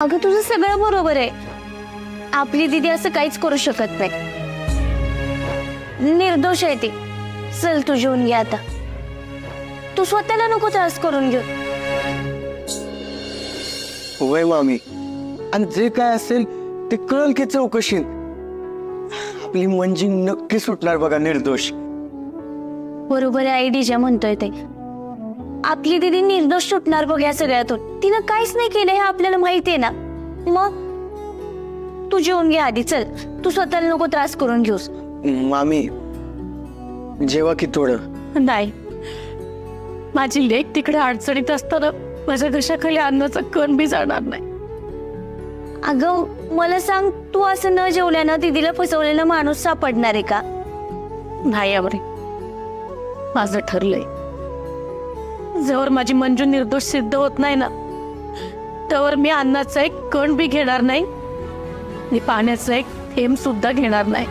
अगं तुझं सगळं बरोबर आहे। आपली दीदी असं काहीच करू शकत नाही, निर्दोष आहे ती। चल तू जेवून घे आता, तू स्वतःला नको त्रास करून घेऊ। होय मामी, आणि जे काय असेल ते कळल की चौकशीत। आपली मंजी नक्की सुटणार बघा निर्दोष। बरोबर आहे आई डीजे म्हणतोय ते, आपली दीदी निर्दोष सुटणार बघ या सगळ्यातून। तिनं काहीच नाही केलं हे आपल्याला माहिती आहे ना। मग तू जेवून घे आधी, चल तू स्वतःला नको त्रास करून घेऊस। मामी जेवा की थोडं। नाही, माझी लेक तिकडे अडचणीत असताना माझ्या घशाखाली अन्नाचा कण बी जाणार नाही। अगं मला सांग, तू असं न जेवल्यानं दीदीला फसवलेला माणूस सापडणार आहे का? नाही अमरे, माझं ठरलंय, जवळ माझी मंजू निर्दोष सिद्ध होत नाही ना, त्यावर मी अन्नाचा एक कण बी घेणार नाही आणि पाण्याचा एक थेंब सुद्धा घेणार नाही।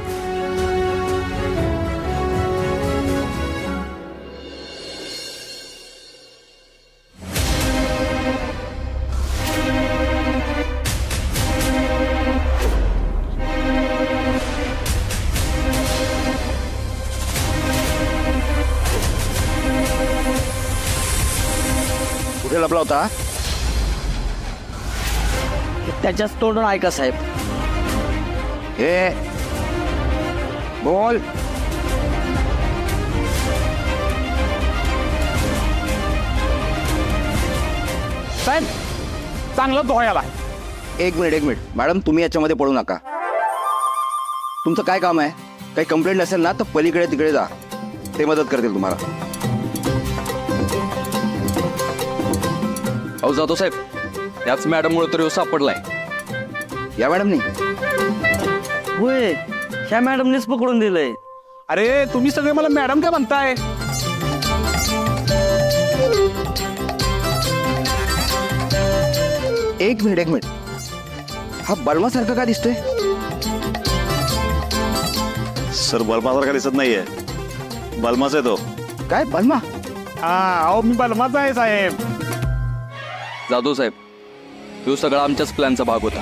कुठे लपला होता? त्याच्याच तोंडून ऐका साहेब। हे बोल। साहेब चांगलं धोयाला। एक मिनिट मॅडम, तुम्ही याच्यामध्ये पडू नका। तुमचं काय काम आहे? काही कंप्लेंट असेल ना तर पलीकडे तिकडे जा, ते मदत करतील तुम्हाला। अहो जाधव साहेब, त्याच मॅडम मुळे तर सापडलाय। या मॅडमनी? होय, ह्या मॅडमनेच पकडून दिलंय। अरे तुम्ही सगळे मला मॅडम काय म्हणताय? एक मिनिट, हा बलमासारखा का दिसतोय? सर बलमासारखा दिसत नाहीये, बलमाच आहे तो। काय बलमा? अहो मी बलमाचा आहे साहेब। जाधव साहेब, तो सगळा आमच्याच प्लॅनचा भाग होता।